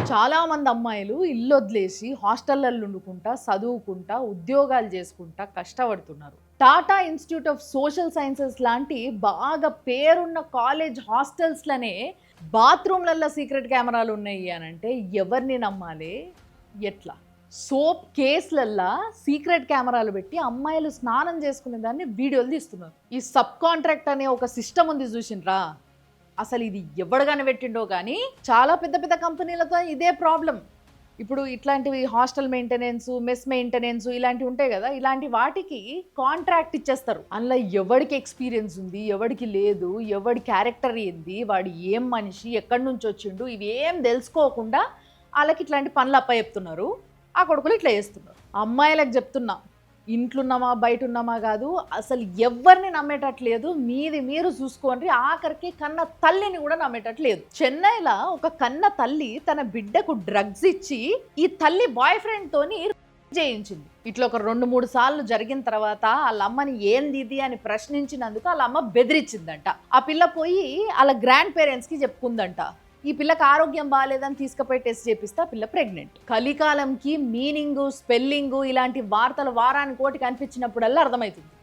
చాలా మంది అమ్మాయిలు ఇల్లొదిలేసి హాస్టళ్లలో ఉండుకుంటా చదువుకుంటా ఉద్యోగాలు చేసుకుంటా కష్టపడుతున్నారు. Tata institute of social sciences లాంటి బాగా పేరున్న కాలేజ్ హాస్టల్స్‌లనే బాత్రూమ్‌లల్లో సీక్రెట్ కెమెరాలు ఉన్నాయి అనంటే ఎవరిని నమ్మాలి? ఎట్లా? సోప్ కేస్‌లల్లా సీక్రెట్ కెమెరాలు పెట్టి అమ్మాయిలు స్నానం చేసుకునే దాన్ని వీడియోలు తీస్తున్నారు. ఈ సబ్ కాంట్రాక్ట్ అనే ఒక సిస్టమ్ ఉంది చూసిండ్రా? అసలు ఇది ఎవడు కనిపెట్టిండో కానీ చాలా పెద్ద పెద్ద కంపెనీలతో ఇదే ప్రాబ్లం. ఇప్పుడు ఇట్లాంటివి హాస్టల్ మెయింటెనెన్స్, మెస్ మెయింటెనెన్స్ ఇలాంటివి ఉంటాయి కదా, ఇలాంటి వాటికి కాంట్రాక్ట్ ఇచ్చేస్తారు. అందులో ఎవడికి ఎక్స్పీరియన్స్ ఉంది, ఎవడికి లేదు, ఎవడి క్యారెక్టర్ ఏంది, వాడు ఏం మనిషి, ఎక్కడి నుంచి వచ్చిండు, ఇవి ఏం తెలుసుకోకుండా వాళ్ళకి ఇట్లాంటి పనులు అప్పచెప్తున్నారు. ఆ కొడుకులు ఇట్లా చేస్తున్నారు. అమ్మాయిలకు చెప్తున్నా, ఇంట్లున్నామా బయట ఉన్నామా కాదు, అసలు ఎవరిని నమ్మేటట్లేదు. మీది మీరు చూసుకోండి. ఆఖరికి కన్న తల్లిని కూడా నమ్మేటట్లేదు. చెన్నైలో ఒక కన్న తల్లి తన బిడ్డకు డ్రగ్స్ ఇచ్చి ఈ తల్లి బాయ్ ఫ్రెండ్ తోని చేయించింది. ఇట్లా ఒక 2-3 సార్లు జరిగిన తర్వాత వాళ్ళ అమ్మని ఏంది ఇది అని ప్రశ్నించినందుకు వాళ్ళ అమ్మ బెదిరించిందంట. ఆ పిల్ల పోయి వాళ్ళ గ్రాండ్ పేరెంట్స్ కి చెప్పుకుందంట. ఈ పిల్లకి ఆరోగ్యం బాగాలేదని తీసుకుపోయి టెస్ట్ చేపిస్తే ఆ పిల్ల ప్రెగ్నెంట్. కలికాలంకి మీనింగు, స్పెల్లింగు ఇలాంటి వార్తలు వారానికి కోటి కనిపించినప్పుడల్లా అర్థమవుతుంది.